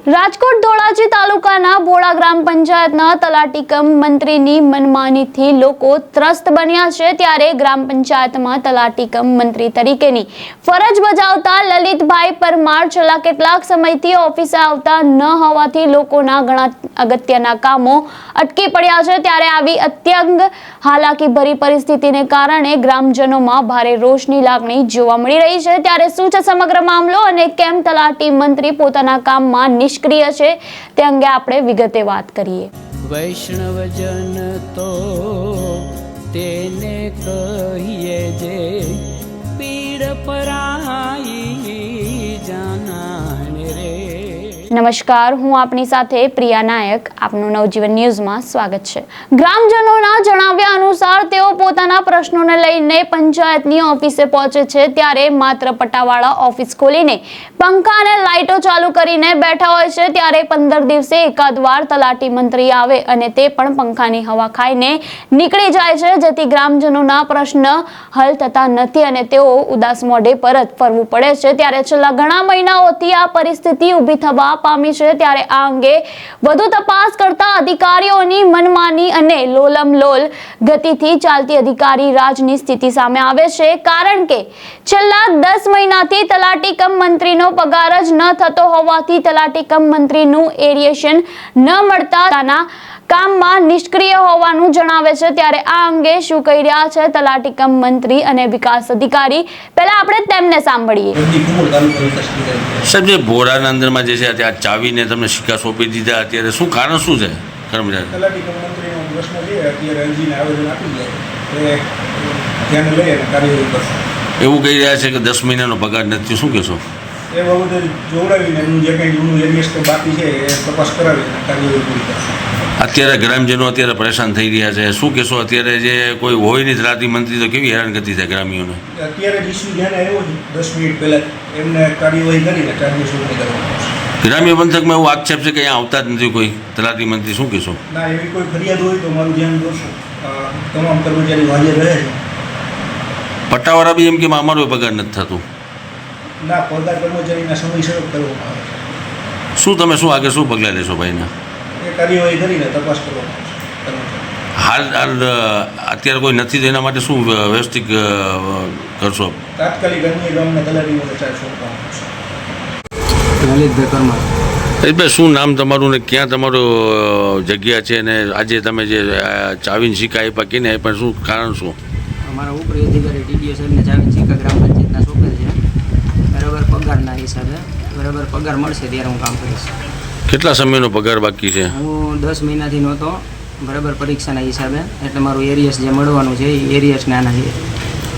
રાજકોટ ધોળાજી તાલુકાના ભોળા ગ્રામ પંચાયતના તલાટી કમ મંત્રીની મનમાનીથી લોકો ત્રસ્ત બન્યા છે। ત્યારે ગ્રામ પંચાયતમાં તલાટી કમ મંત્રી તરીકેની ફરજ બજાવતા લલિતભાઈ પરમાર છેલ્લા કેટલાક સમયથી ઓફિસે આવતા ન હોવાથી લોકોના ઘણા અગત્યના કામો અટકી પડ્યા છે। ત્યારે આવી અત્યંત હાલાકીભરી પરિસ્થિતિને કારણે ગ્રામજનોમાં ભારે રોષની લાગણી જોવા મળી રહી છે। ત્યારે શું છે સમગ્ર મામલો અને કેમ તલાટી મંત્રી પોતાના કામમાં નિષ્ક્રિય છે તે અંગે આપણે વિગતે વાત કરીએ। વૈષ્ણવજન તો તેને કહીએ જે પીડ પરાઈ જાનાને રે। નમસ્કાર, હું આપની સાથે પ્રિયા નાયક, આપનું નવજીવન ન્યૂઝમાં સ્વાગત છે। ગ્રામજનોના જણાવ્યા અનુસાર તેઓ પોતાના પ્રશ્નોને લઈને પંચાયતની ઓફિસે પહોંચે છે ત્યારે માત્ર પટ્ટાવાળા ઓફિસ ખોલીને પંખા અને લાઇટો ચાલુ કરીને બેઠા હોય છે। ત્યારે 15 દિવસે એકાદ વાર તલાટી મંત્રી આવે અને તે પણ પંખાની હવા ખાઈને નીકળી જાય છે, જેથી ગ્રામજનોના પ્રશ્ન હલ થતા નથી અને તેઓ ઉદાસ મોઢે પરત ફરવું પડે છે। ત્યારે છેલ્લા ઘણા મહિનાઓથી આ પરિસ્થિતિ ઊભી થવા પામી છે। ત્યારે આ અંગે વધુ તપાસ કરતા અધિકારીઓની મનમાની અને લોલમલોલ ગતિથી ચાલતી અધિકારી રાજની સ્થિતિ સામે આવે છે, કારણ કે છેલ્લા 10 મહિનાથી તલાટી કમ મંત્રીનો પગાર જ ન થતો હોવાથી તલાટી કમ મંત્રીનું એરિયેશન ન મળતા કામમાં નિષ્ક્રિય હોવાનું જણાવે છે। ત્યારે આ અંગે શું કહી રહ્યા છે તલાટી કમ મંત્રી અને વિકાસ અધિકારી, પહેલા આપણે તેમને સાંભળીએ। સાહેબ, જે ભોળાના અંદરમાં જે છે ત્યાં ચાવીને તમને સિક્કા સોંપી દીધા, અત્યારે શું કારણ શું છે? કર્મચારી તલાટી કમ મંત્રીનો પ્રશ્ન છે, અત્યારે અરજીને આવેદન આપી જાય એ ધ્યાન લઈ અને કાર્યવાહી કરશે એવું કહી રહ્યા છે કે 10 મહિનાનો પગાર નથી, શું કહેશો? એ બાબતે જોડાવીને એનું જે કંઈ જૂનું એરિયસ બાકી છે એ તપાસ કરાવી અને કાર્યવાહી પૂરી કરશે। અત્યારે ગ્રામજનો અત્યારે પરેશાન થઈ રહ્યા છે, શું કહેશો? અત્યારે જે કોઈ હોય નહીં તલાટી મંત્રી તો કેવી હેરાનગતિ થાય ગ્રામ્યોને? અત્યારે જ ઇસ્યુ ધ્યાને આવ્યો છે 10 મિનિટ પહેલાં એમને કાર્યવાહી કરીને ચાર્જની ચૂકવણી કરવાની છે। ગ્રામ્ય પંથકમાં એવું આક્ષેપ છે કે અહીંયા આવતા જ નથી કોઈ તલાટી મંત્રી, શું કહેશો? ના, એવી કોઈ ફરિયાદ હોય તો મારું ધ્યાન દોરશું। તમામ કર્મચારીઓ હાજર રહે છે। પટ્ટાવાળા બી એમ કે અમારો પગાર નથી થતું? ના, પગાર કર્મચારીના સમયસર કરવામાં આવે છે। શું આગળ શું પગલાં લેશો ભાઈના? એ કાર્યવાહી કરીને તપાસ કરવામાં આવશે। હાલ અત્યારે કોઈ નથી તો એના માટે શું વ્યવસ્થિત કરશો? તાત્કાલિક અન્ય ગામના તલાટીઓને ચાર્જ સોંપવામાં આવશે। લલિતભાઈ પરમાર। લલિતભાઈ, શું નામ તમારું ને ક્યાં તમારું જગ્યા છે અને આજે તમે જે ચાવીને સિક્કા આપ્યા કેને આપ્યા, શું કારણ શું? અમારા ઉપરી અધિકારી ટીડીઓ સાહેબને ચાવીને સિક્કા ગ્રામ પંચાયતના સોંપેલ છે, બરાબર પગારના હિસાબે બરાબર પગાર મળશે ત્યારે હું કામ કરીશ। કેટલા સમયનો પગાર બાકી છે? હું 10 મહિનાથી નહોતો બરાબર પરીક્ષાના હિસાબે, એટલે મારું એરિયસ જે મળવાનું છે એ એરિયસ નાના છે,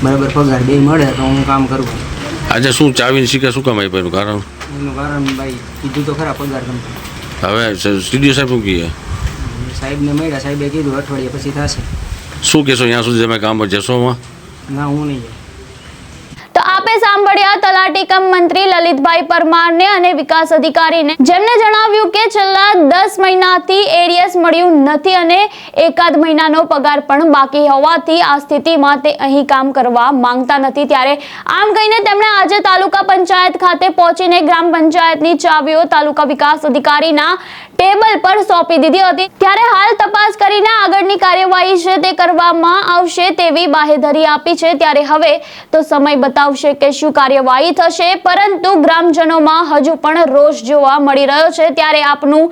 બરાબર પગાર બે મળે તો હું કામ કરું। આજે શું ચાવીને સિક્કા શું કામ આપ્યા એનું કારણ? એનું કારણ ભાઈ કીધું તો ખરા પગાર ગમતું, હવે ટીડીઓ સાહેબ શું કહે? સાહેબને મળ્યા, સાહેબે કીધું અઠવાડિયા પછી થશે। શું કહેશો ત્યાં સુધી તમે કામ પર જશો? ના, હું નહીં જાઉં। તો આપે સાંભળ્યા તલાટી કમ મંત્રી લલિતભાઈ પરમારને અને વિકાસ અધિકારીને, જેમને જણાવ્યું કે છેલ્લા 10 મહિનાથી એરિયસ મળ્યું નથી અને એકાદ મહિનાનો પગાર પણ બાકી હોવાથી આ સ્થિતિમાં તે અહીં કામ કરવા માંગતા નથી। ત્યારે આમ કહીને તેમણે આજે તાલુકા પંચાયત ખાતે પહોંચીને ગ્રામ પંચાયતની ચાવીઓ તાલુકા વિકાસ અધિકારીના ટેબલ પર સોંપી દીધી હતી। ત્યારે હાલ તપાસ કરીને આગળની કાર્યવાહી છે તે કરવામાં આવશે તેવી બાહેધરી આપી છે। ત્યારે હવે તો સમય બતાવશે કે શું કાર્યવાહી થશે, પરંતુ ગ્રામજનોમાં હજુ પણ રોષ જોવા મળી રહ્યો છે। ત્યારે આપનું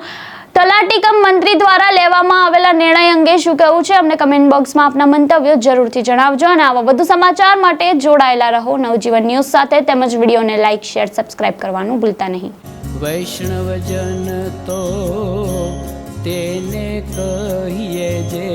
તલાટી કમ મંત્રી દ્વારા લેવામાં આવેલા નિર્ણય અંગે શું કહેવું છે, અમને કમેન્ટ બોક્સમાં આપના મંતવ્યો જરૂરથી જણાવજો અને આવા વધુ સમાચાર માટે જોડાયેલા રહો નવજીવન ન્યૂઝ સાથે, તેમજ વિડીયોને લાઇક, શેર, સબસ્ક્રાઇબ કરવાનું ભૂલતા નહીં। વૈષ્ણવજન તો તેને કહીએ જે